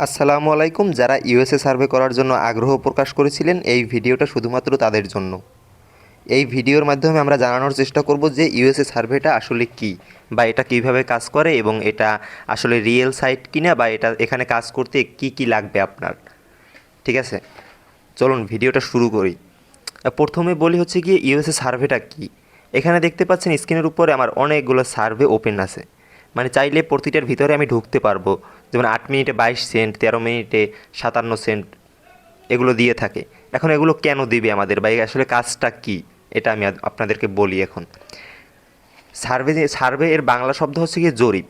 আসসালামু আলাইকুম। যারা ইউএসএ সার্ভে করার জন্য আগ্রহ প্রকাশ করেছিলেন, এই ভিডিওটা শুধুমাত্র তাদের জন্য। এই ভিডিওর মাধ্যমে আমরা জানানোর চেষ্টা করব যে ইউএসএ সার্ভেটা আসলে কী, বা এটা কীভাবে কাজ করে, এবং এটা আসলে রিয়েল সাইট কিনা, বা এটা এখানে কাজ করতে কি কি লাগবে আপনার। ঠিক আছে, চলুন ভিডিওটা শুরু করি। প্রথমে বলি হচ্ছে গিয়ে ইউএসএ সার্ভেটা কী। এখানে দেখতে পাচ্ছেন স্ক্রিনের উপরে আমার অনেকগুলো সার্ভে ওপেন আছে, মানে চাইলে প্রতিটার ভিতরে আমি ঢুকতে পারবো। যেমন 8 মিনিটে 22 সেন্ট, 13 মিনিটে 57 সেন্ট, এগুলো দিয়ে থাকে। এখন এগুলো কেন দিবে আমাদের, বা আসলে কাজটা কি, এটা আমি আপনাদেরকে বলি এখন। সার্ভে এর বাংলা শব্দ হচ্ছে গিয়ে জরিপ।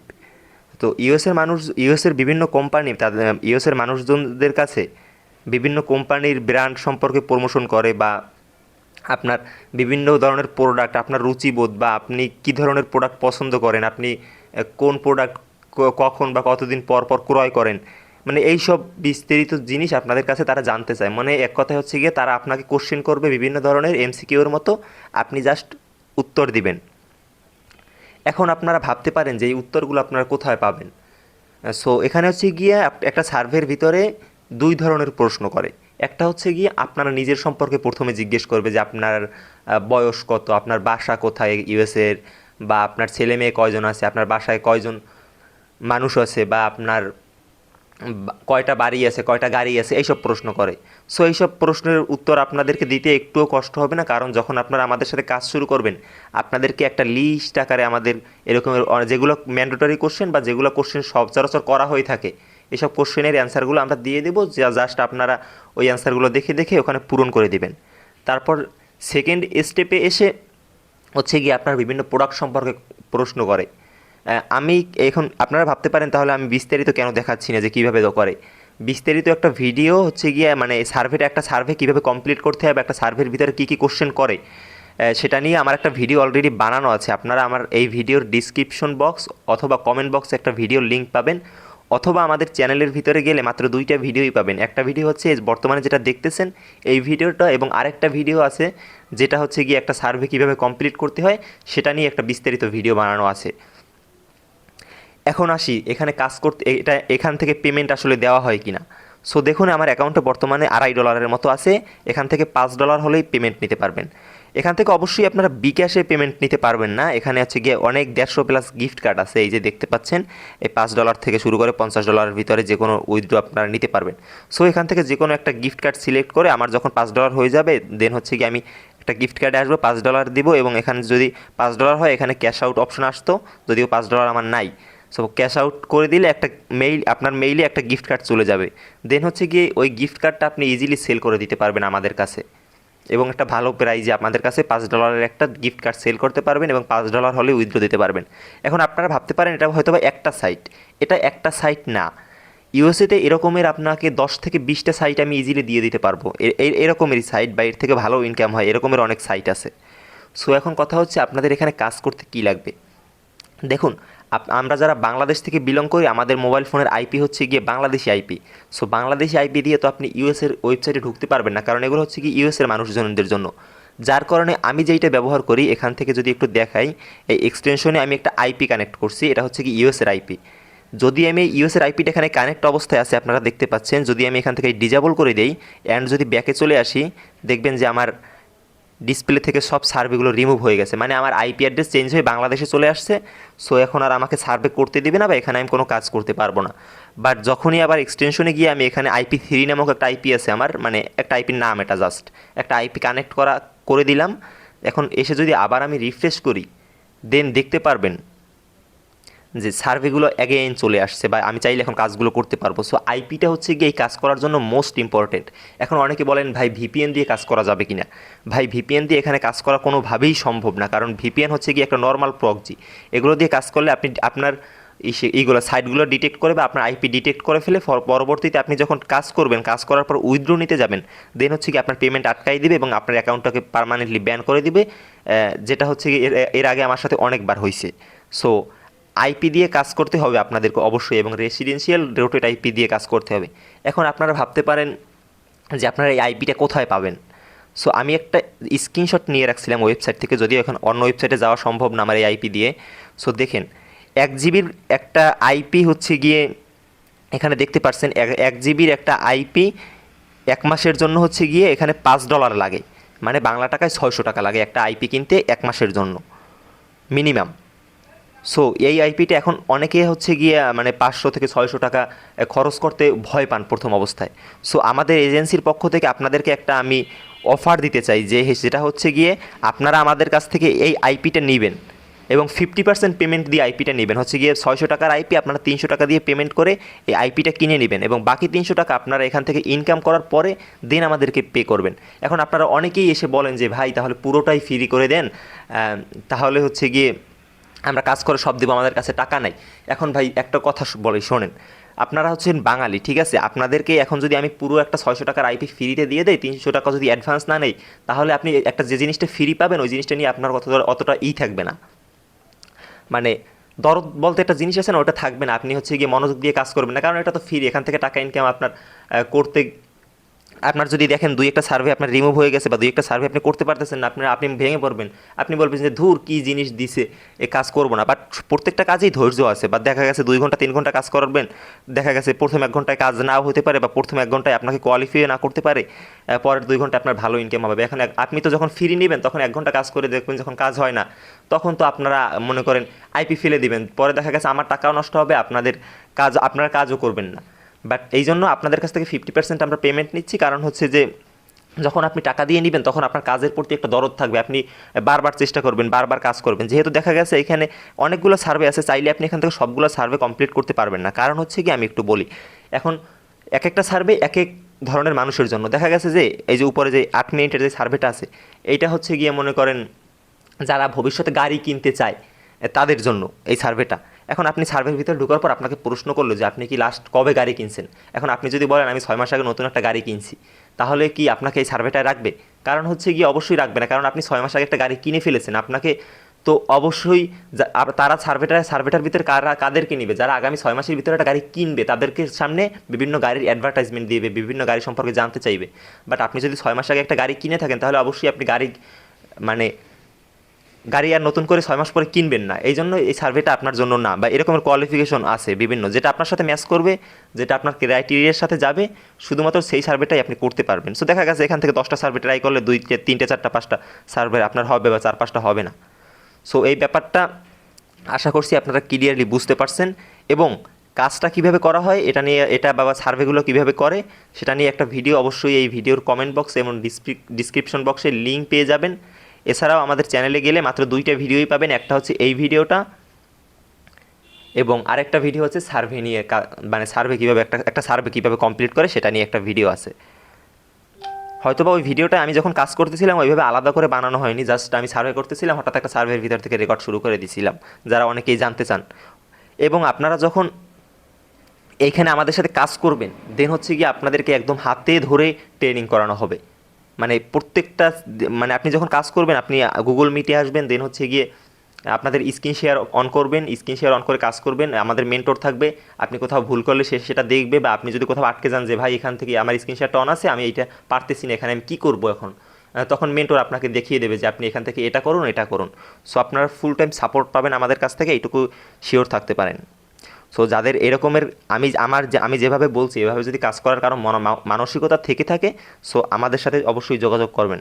তো ইউএসের বিভিন্ন কোম্পানি তাদের ইউএসের মানুষজনদের কাছে বিভিন্ন কোম্পানির ব্র্যান্ড সম্পর্কে প্রমোশন করে, বা আপনার বিভিন্ন ধরনের প্রোডাক্ট, আপনার রুচিবোধ, বা আপনি কী ধরনের প্রোডাক্ট পছন্দ করেন, আপনি কোন প্রোডাক্ট কখন বা কতদিন পর পর ক্রয় করেন, মানে এই সব বিস্তারিত জিনিস আপনাদের কাছে তারা জানতে চায়। মানে এক কথায় হচ্ছে গিয়ে তারা আপনাকে কোশ্চেন করবে বিভিন্ন ধরনের এমসিকিউর মতো, আপনি জাস্ট উত্তর দিবেন। এখন আপনারা ভাবতে পারেন যে এই উত্তরগুলো আপনারা কোথায় পাবেন। সো এখানে হচ্ছে গিয়ে একটা সার্ভের ভিতরে দুই ধরনের প্রশ্ন করে। একটা হচ্ছে গিয়ে আপনারা নিজের সম্পর্কে প্রথমে জিজ্ঞেস করবে যে আপনার বয়স কত, আপনার বাসা কোথায় ইউএসের, বা আপনার ছেলে মেয়ে কয়জন আছে, আপনার বাসায় কয়জন মানুষ আছে, বা আপনার কয়টা বাড়ি আছে, কয়টা গাড়ি আছে, এইসব প্রশ্ন করে। সো এইসব প্রশ্নের উত্তর আপনাদেরকে দিতে একটুও কষ্ট হবে না, কারণ যখন আপনারা আমাদের সাথে কাজ শুরু করবেন, আপনাদেরকে একটা লিস্ট আকারে আমাদের এরকমের যেগুলো ম্যান্ডেটরি কোশ্চেন, বা যেগুলো কোশ্চেন সচরাচর করা হয়ে থাকে, এসব কোশ্চেনের অ্যান্সারগুলো আমরা দিয়ে দেবো, জাস্ট আপনারা ওই অ্যান্সারগুলো দেখে দেখে ওখানে পূরণ করে দিবেন। তারপর সেকেন্ড স্টেপে এসে হচ্ছে গিয়ে আপনার বিভিন্ন প্রোডাক্ট সম্পর্কে প্রশ্ন করে। আমি এখন আপনারা ভাবতে পারেন তাহলে আমি বিস্তারিত কেন দেখাচ্ছি না যে কীভাবে করে। বিস্তারিত একটা ভিডিও হচ্ছে গিয়ে মানে একটা সার্ভে কীভাবে কমপ্লিট করতে হবে, একটা সার্ভের ভিতরে কী কী কোশ্চেন করে, সেটা নিয়ে আমার একটা ভিডিও অলরেডি বানানো আছে। আপনারা আমার এই ভিডিওর ডিসক্রিপশন বক্স অথবা কমেন্ট বক্সে একটা ভিডিওর লিঙ্ক পাবেন, অথবা আমাদের চ্যানেলের ভিতরে গেলে মাত্র দুইটা ভিডিওই পাবেন। একটা ভিডিও হচ্ছে বর্তমানে যেটা দেখতেছেন এই ভিডিওটা, এবং আরেকটা ভিডিও আছে যেটা হচ্ছে গিয়ে একটা সার্ভে কীভাবে কমপ্লিট করতে হয় সেটা নিয়ে একটা বিস্তারিত ভিডিও বানানো আছে। এখন আসি এখানে কাজ করতে, এটা এখান থেকে পেমেন্ট আসলে দেওয়া হয় কিনা। সো দেখুন আমার অ্যাকাউন্টে বর্তমানে $2.5 মতো আছে। এখান থেকে $5 হলেই পেমেন্ট নিতে পারবেন। এখান থেকে অবশ্যই আপনারা বিকাশে পেমেন্ট নিতে পারবেন না। এখানে হচ্ছে গিয়ে অনেক 150+ গিফট কার্ড আছে, এই যে দেখতে পাচ্ছেন। এই $5 থেকে শুরু করে $50 ভিতরে যে কোনো উইথড্র আপনারা নিতে পারবেন। সো এখান থেকে যে কোনো একটা গিফট কার্ড সিলেক্ট করে আমার যখন $5 হয়ে যাবে, দেন হচ্ছে গিয়ে আমি একটা গিফট কার্ডে আসবো, $5 দিব, এবং এখানে যদি $5 হয় এখানে ক্যাশ আউট অপশন আসতো, যদিও $5 আমার নাই। সো ক্যাশ আউট করে দিলে একটা আপনার মেইলে একটা গিফট কার্ড চলে যাবে। দেন হচ্ছে গিয়ে ওই গিফট কার্ডটা আপনি ইজিলি সেল করে দিতে পারবেন আমাদের কাছে, এবং একটা ভালো প্রাইজে আপনাদের কাছে $5 একটা গিফট কার্ড সেল করতে পারবেন, এবং $5 হলে উইথড্র দিতে পারবেন। এখন আপনারা ভাবতে পারেন এটা হয়তো বা একটা সাইট, এটা একটা সাইট না। ইউএসএতে এরকমের আপনাকে 10 থেকে 20টা সাইট আমি ইজিলি দিয়ে দিতে পারবো, এরকমেরই সাইট, বা এর থেকে ভালো ইনকাম হয় এরকমের অনেক সাইট আছে। সো এখন কথা হচ্ছে আপনাদের এখানে কাজ করতে কী লাগবে। দেখুন, আমরা যারা বাংলাদেশ থেকে বিলং করি, আমাদের মোবাইল ফোনের আইপি হচ্ছে গিয়ে Bangladeshi IP. So Bangladeshi IP দিয়ে তো আপনি ইউএসের ওয়েবসাইটে ঢুকতে পারবেন না, কারণ এগুলো হচ্ছে কি ইউএসের মানুষজনদের জন্য। যার কারণে আমি যেইটা ব্যবহার করি, এখান থেকে যদি একটু দেখাই, এই এক্সটেনশনে আমি একটা আইপি কানেক্ট করছি, এটা হচ্ছে কি ইউএসের আইপি। যদি আমি ইউএসের আইপিটা এখানে কানেক্ট অবস্থায় আছে আপনারা দেখতে পাচ্ছেন, যদি আমি এখান থেকে ডিজেবল করে দেই অ্যান্ড যদি ব্যাকে চলে আসি, দেখবেন যে আমার ডিসপ্লে থেকে সব সার্ভেগুলো রিমুভ হয়ে গেছে, মানে আমার আইপি অ্যাড্রেস চেঞ্জ হয়ে বাংলাদেশে চলে আসছে। সো এখন আর আমাকে সার্ভে করতে দিবে না, বা এখানে আমি কোনো কাজ করতে পারবো না। বাট যখনই আবার এক্সটেনশনে গিয়ে আমি এখানে IP3 নামক একটা আইপি আছে আমার, মানে একটা আইপির নাম, এটা জাস্ট একটা আইপি কানেক্ট করে দিলাম। এখন এসে যদি আবার আমি রিফ্রেশ করি, দেন দেখতে পারবেন যে সার্ভেগুলো অ্যাগেইন চলে আসছে, বা আমি চাইলে এখন কাজগুলো করতে পারবো। সো আইপিটা হচ্ছে গিয়ে এই কাজ করার জন্য মোস্ট ইম্পর্টেন্ট। এখন অনেকে বলেন ভাই ভিপিএন দিয়ে কাজ করা যাবে কি না। ভাই ভিপিএন দিয়ে এখানে কাজ করা কোনোভাবেই সম্ভব না, কারণ ভিপিএন হচ্ছে গিয়ে একটা নর্মাল প্রক্সি। এগুলো দিয়ে কাজ করলে আপনি আপনার এইগুলো সাইটগুলো ডিটেক্ট করে, বা আপনার আইপি ডিটেক্ট করে ফেলে, পরবর্তীতে আপনি যখন কাজ করবেন, কাজ করার পর উইথড্র নিতে যাবেন, দেন হচ্ছে কি আপনার পেমেন্ট আটকাই দিবে, এবং আপনার অ্যাকাউন্টটাকে পার্মানেন্টলি ব্যান করে দিবে। যেটা হচ্ছে কি এর আগে আমার সাথে অনেকবার হয়েছে। সো আইপি দিয়ে কাজ করতে হবে আপনাদেরকে অবশ্যই, এবং রেসিডেন্সিয়াল রোটেট আইপি দিয়ে কাজ করতে হবে। এখন আপনারা ভাবতে পারেন যে আপনারা এই আইপিটা কোথায় পাবেন। সো আমি একটা স্ক্রিনশট নিয়ে রাখছিলাম ওয়েবসাইট থেকে, যদিও এখন অন্য ওয়েবসাইটে যাওয়া সম্ভব না আমার এই আইপি দিয়ে। সো দেখেন, 1 জিবির একটা আইপি হচ্ছে গিয়ে এখানে দেখতে পাচ্ছেন 1 জিবির একটা আইপি 1 মাসের জন্য হচ্ছে গিয়ে এখানে $5 লাগে, মানে বাংলা টাকায় 600 টাকা লাগে একটা আইপি কিনতে 1 মাসের জন্য মিনিমাম। সো এই আইপিটা এখন অনেকে হচ্ছে গিয়ে মানে 500 থেকে 600 টাকা খরচ করতে ভয় পান প্রথম অবস্থায়। সো আমাদের এজেন্সির পক্ষ থেকে আপনাদেরকে একটা আমি অফার দিতে চাই, যেটা হচ্ছে গিয়ে আপনারা আমাদের কাছ থেকে এই আইপিটা নেবেন এবং 50% পেমেন্ট দিয়ে আইপিটা নেবেন। হচ্ছে গিয়ে 600 টাকার আইপি আপনারা 300 টাকা দিয়ে পেমেন্ট করে এই আইপিটা কিনে নেবেন এবং বাকি 300 টাকা আপনারা এখান থেকে ইনকাম করার পরে দেন আমাদেরকে পে করবেন। এখন আপনারা অনেকেই এসে বলেন যে ভাই তাহলে পুরোটাই ফ্রি করে দেন, তাহলে হচ্ছে গিয়ে আমরা কাজ করে সব দেবো, আমাদের কাছে টাকা নাই। এখন ভাই একটা কথা বলি শোনেন, আপনারা হচ্ছেন বাঙালি, ঠিক আছে, আপনাদেরকে এখন যদি আমি পুরো একটা 600 টাকার আইপি ফ্রিতে দিয়ে দেই, 300 টাকা যদি অ্যাডভান্স না নেই, তাহলে আপনি একটা যে জিনিসটা ফ্রি পাবেন ওই জিনিসটা নিয়ে আপনার অতটা থাকবে না, মানে দরদ বলতে একটা জিনিস আছে না, ওটা থাকবে না। আপনি হচ্ছে গিয়ে মনোযোগ দিয়ে কাজ করবেন না, কারণ এটা তো ফ্রি, এখান থেকে টাকা ইনকাম আপনার করতে আপনার যদি দেখেন 2-1টা সার্ভে আপনার রিমুভ হয়ে গেছে বা 2-1টা সার্ভে আপনি করতে পারতেছেন না, আপনি ভেঙে পড়বেন। আপনি বলবেন যে ধুর কী জিনিস দিছে, এ কাজ করবো না। বাট প্রত্যেকটা কাজেই ধৈর্য আছে, বা দেখা গেছে 2 ঘন্টা 3 ঘন্টা কাজ করবেন, দেখা গেছে প্রথম 1 ঘন্টায় কাজ নাও হতে পারে বা প্রথম 1 ঘন্টায় আপনাকে কোয়ালিফাই না করতে পারে, পরের 2 ঘন্টা আপনার ভালো ইনকাম হবে। এখন আপনি তো যখন ফ্রি নেবেন তখন 1 ঘন্টা কাজ করে দেখবেন, যখন কাজ হয় না তখন তো আপনারা মনে করেন আইপি ফেলে দিবেন, পরে দেখা গেছে আমার টাকাও নষ্ট হবে, আপনারা কাজও করবেন না। বাট এই জন্য আপনাদের কাছ থেকে 50% আমরা পেমেন্ট নিচ্ছি, কারণ হচ্ছে যে যখন আপনি টাকা দিয়ে নেবেন তখন আপনার কাজের প্রতি একটা দরদ থাকবে, আপনি বারবার চেষ্টা করবেন, বারবার কাজ করবেন। যেহেতু দেখা গেছে এখানে অনেকগুলো সার্ভে আছে, চাইলে আপনি এখান থেকে সবগুলো সার্ভে কমপ্লিট করতে পারবেন না। কারণ হচ্ছে কি আমি একটু বলি, এখন এক একটা সার্ভে এক এক ধরনের মানুষের জন্য। দেখা গেছে যে এই যে উপরে যে 8 মিনিটের যে সার্ভেটা আছে, এইটা হচ্ছে গিয়ে মনে করেন যারা ভবিষ্যতে গাড়ি কিনতে চায় তাদের জন্য এই সার্ভেটা। এখন আপনি সার্ভের ভিতরে ঢোকার পর আপনাকে প্রশ্ন করলো যে আপনি কি লাস্ট কবে গাড়ি কিনছেন। এখন আপনি যদি বলেন আমি 6 মাস আগে নতুন একটা গাড়ি কিনছি, তাহলে কি আপনাকে এই সার্ভেটায় রাখবে? কারণ হচ্ছে গিয়ে অবশ্যই রাখবে না, কারণ আপনি 6 মাস আগে একটা গাড়ি কিনে ফেলেছেন। আপনাকে তো অবশ্যই তারা সার্ভেটার ভিতরে কাদেরকে নিবে, যারা আগামী 6 মাসের ভিতরে একটা গাড়ি কিনবে তাদেরকে সামনে বিভিন্ন গাড়ির অ্যাডভার্টাইজমেন্ট দিবে, বিভিন্ন গাড়ি সম্পর্কে জানতে চাইবে। বাট আপনি যদি 6 মাস আগে একটা গাড়ি কিনে থাকেন তাহলে অবশ্যই আপনি মানে গাড়ি আর নতুন করে 6 মাস পরে কিনবেন না। এই জন্য এই সার্ভেটা আপনার জন্য না, বা এরকমের কোয়ালিফিকেশন আছে বিভিন্ন, যেটা আপনার সাথে ম্যাচ করবে, যেটা আপনার ক্রাইটেরিয়ার সাথে যাবে, শুধুমাত্র সেই সার্ভেটাই আপনি করতে পারবেন। সো দেখা গেছে এখান থেকে 10টা সার্ভে ট্রাই করলে 2, 3, 4, 5টা সার্ভে আপনার হবে বা 4-5টা হবে না। সো এই ব্যাপারটা আশা করছি আপনারা ক্লিয়ারলি বুঝতে পারছেন, এবং কাজটা কিভাবে করা হয় এটা নিয়ে, এটা বাবা সার্ভেগুলো কিভাবে করে সেটা নিয়ে একটা ভিডিও অবশ্যই এই ভিডিওর কমেন্ট বক্স এবং ডিসক্রিপশন বক্সে লিঙ্ক পেয়ে যাবেন। এছাড়াও আমাদের চ্যানেলে গেলে মাত্র 2টা ভিডিওই পাবেন, একটা হচ্ছে এই ভিডিওটা এবং আরেকটা ভিডিও হচ্ছে সার্ভে নিয়ে, মানে সার্ভে কীভাবে একটা সার্ভে কীভাবে কমপ্লিট করে সেটা নিয়ে একটা ভিডিও আছে। হয়তোবা ওই ভিডিওটা আমি যখন কাজ করতেছিলাম ওইভাবে আলাদা করে বানানো হয়নি, জাস্ট আমি সার্ভে করতেছিলাম, হঠাৎ একটা সার্ভের ভিতর থেকে রেকর্ড শুরু করে দিয়েছিলাম, যারা অনেকেই জানতে চান। এবং আপনারা যখন এইখানে আমাদের সাথে কাজ করবেন দেন হচ্ছে গিয়ে আপনাদেরকে একদম হাতে ধরে ট্রেনিং করানো হবে, মানে প্রত্যেকটা, মানে আপনি যখন কাজ করবেন আপনি গুগল মিটে আসবেন, দেন হচ্ছে গিয়ে আপনাদের স্ক্রিন শেয়ার অন করবেন, স্ক্রিন শেয়ার অন করে কাজ করবেন, আমাদের মেন্টর থাকবে, আপনি কোথাও ভুল করলে সে সেটা দেখবে, বা আপনি যদি কোথাও আটকে যান যে ভাই এখান থেকে আমার স্ক্রিন শেয়ারটা অন আছে, আমি এইটা পারতেছি না, এখানে আমি কী করবো এখন, তখন মেন্টর আপনাকে দেখিয়ে দেবে যে আপনি এখান থেকে এটা করুন, এটা করুন। সো আপনারা ফুল টাইম সাপোর্ট পাবেন আমাদের কাছ থেকে, এইটুকু শিওর থাকতে পারেন। সো যাদের এরকমের আমি যেভাবে বলছি এভাবে যদি কাজ করার কারো মানসিকতা থেকে থাকে, সো আমাদের সাথে অবশ্যই যোগাযোগ করবেন।